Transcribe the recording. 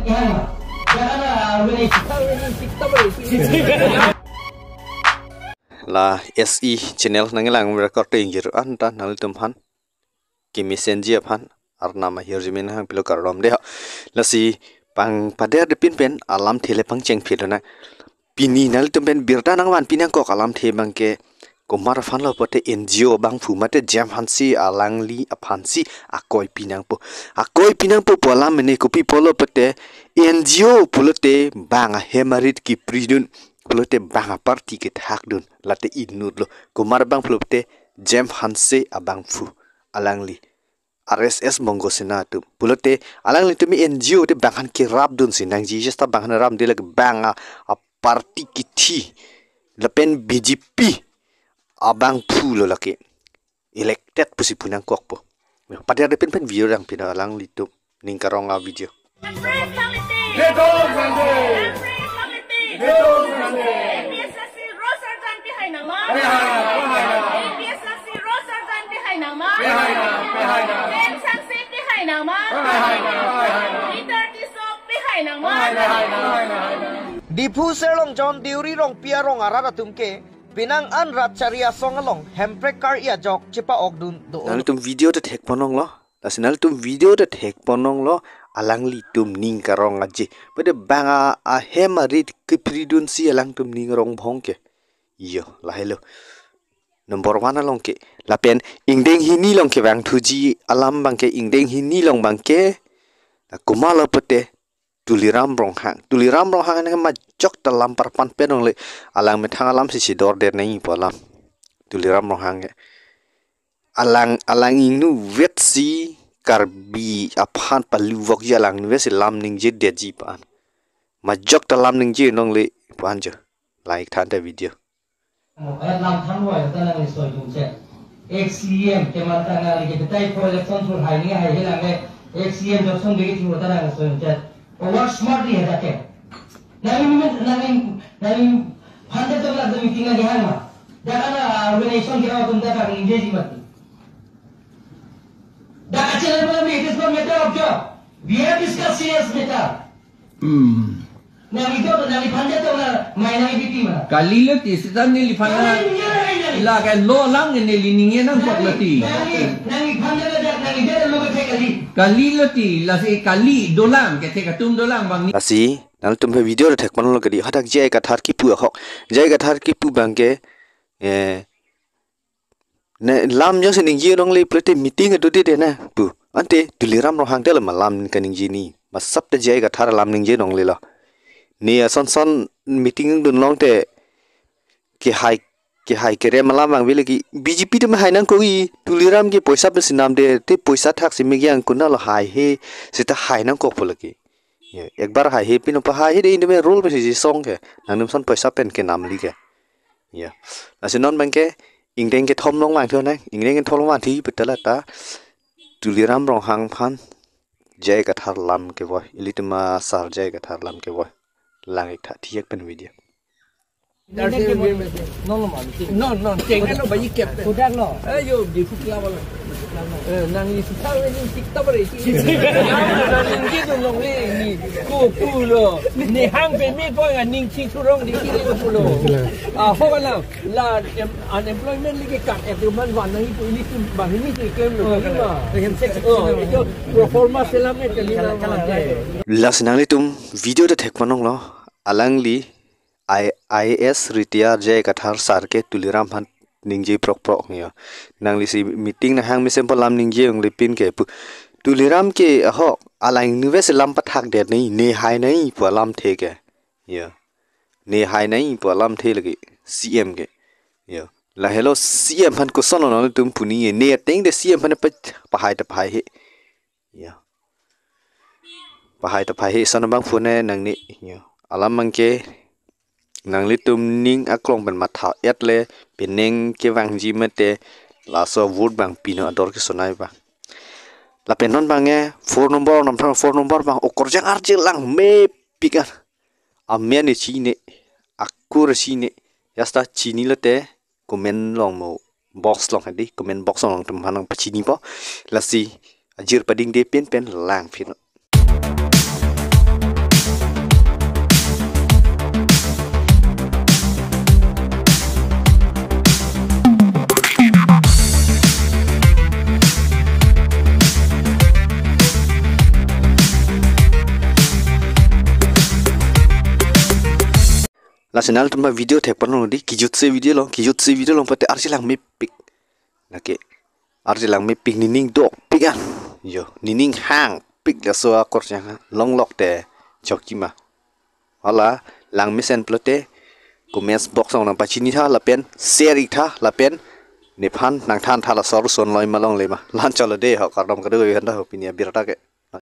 La SE channel nangilang recording jir anta nal tumhan ki messenger phan arnama hirjimin hang pilo karom de la si pang pader de pin pen alam thele pang cheng phidona pini nal tumpen birta nangwan pinang ko alam the bangke kumar fan lo pote NGO bang fu mate jam hansi alangli aphansi akoi pinang po polam mene kopi polo pote NGO pulote bang hemarit ki pridun pulote bang party ke thak dun late inur lo kumar bang pulote jam hansi abang fu alangli RSS monggo senatu pulote alangli tumi NGO te bang han ki rap dun sinang Jesus ta bang han ram de lag bang a party ki thi lepen BJP abang fu lo laki elected pusi punang kok po pada ada pen video yang pina lang litu ningkarong video Dipu serong John diuri rong pia rong arara tumke pinang an rat charia songalong hemprek kar ia jok cepa ogdun do nal tum video te thek ponong lo lasinal tum video te thek ponong lo alang li tum ning karong aji pada banga a hemarit kipridun si alang tum ning rong bhongke yo la hello nomor 1 long ke lapen ingdeng hini long ke bang thuji alam bangke ingdeng hini long bangke kumala pete tuliram rong hang ne ma jok dalam parpan penong le alang metang alam si dor der nei polam tuliram rong hang alang inu vet si karbi aphan palu wok jalang nu si lam ning je de ji pan ma jok dalam ning je nong le pan jo like than ta video lam than wa ta na soi jum che XCM ke man ta na le ke tai ko le phone thur hai ni hai helang le XCM job song de ki ta na soi jum che work smartly है जाके नवीन फंडे तो लग मीटिंग है ध्यान में देखा ना ऑर्गेनाइजेशन के नाम तुम देखा इंग्लिश मत देखा चैनल पर भी it is not matter of job we have discuss serious matter नवीन फंडे तो ना माइनॉरिटी में kali leti setan ni lifana la kan lo lang ni lininge nang sok leti नवीन फंडे तो देख नवीन दे लोग थे kali leti la se kali dolang ke te katum dolang bang ni lasi nal tum video te thek ponong lo kadi hadak jai ka thar ki pu hok jai ka thar ki pu bangke ne lam jang sining ji dong le plete meeting adu de na pu ante tuliram ro hang tel malam kaning ji ni masap te jai ka thar lam ning je dong le la ni son meeting dun long te ke hai kere malam bang bile ki BJP te hai nang ko i tuliram ke poisa pe sinam de te poisa thak simi gyang kunna lo hai he sita hai nang ko polaki एक बार high pin high दे इंदमे रोल में जी सॉन्ग के ननम सन पैसा पेन के नाम लिखे या असे नॉन बैंक के इंगदेंग के थोम लोंग मांग थो ना इंगदेंग के थोम लोंग थी बितला ता तुलिराम रंग हांग फान जय का थार लाम के वो इलितमा सार जय का थार लाम के वो लांग एक था ठीक पेन video non cengkan lo bayi kep उधर लो ayo di fukla wala nang ni sita ni tikta bare nang ni dong long le ni ku pu lo ni hang pe mi ko nga ning chi thurong di ki ko pu lo ho la unemployment li ke kat e tu man wan nang pu ni tu bang ni tu claim lo ma hem sex itu pro forma selam e kali na las nang li tum video de thek panong lo alang li IS retire jay kathar sar ke tuliram han ningje prok ngia nang li si meeting na hang misem palam ningje ong lipin ke tuliram ke ho alang nuves lam pathak de nei ne hai nei palam the ke ya ne hai nei palam the lagi CM ke ya la hello CM han ko sono no tum puni ne teng de CM han pa hai ta phai he ya pa hai ta phai he son bang phone nang ni ya alam mang ke nang li tum ning aklong ben matha etle peneng ke wang ji mate la so wood bang pino ador ke sonai ba la penon bange 4 number bang okor jang arje lang me pikar amya ni chine akur chine yasta chini lete comment long mo box long hadi comment box long tum hanang pachini po lasi ajir pading de pen lang phin nasional tu mah video tek pernah di kijut se video long pate arjilang me pik nake arjilang me pik nining dok pik an yo nining hang pik la so akor jang long lok te choki ma hala lang misen plote comment box ong nang pachini tha lapen share tha lapen nephan nang than thala sor son loi malong le ma lan chalo de ha karom ka de han da opinia birata ke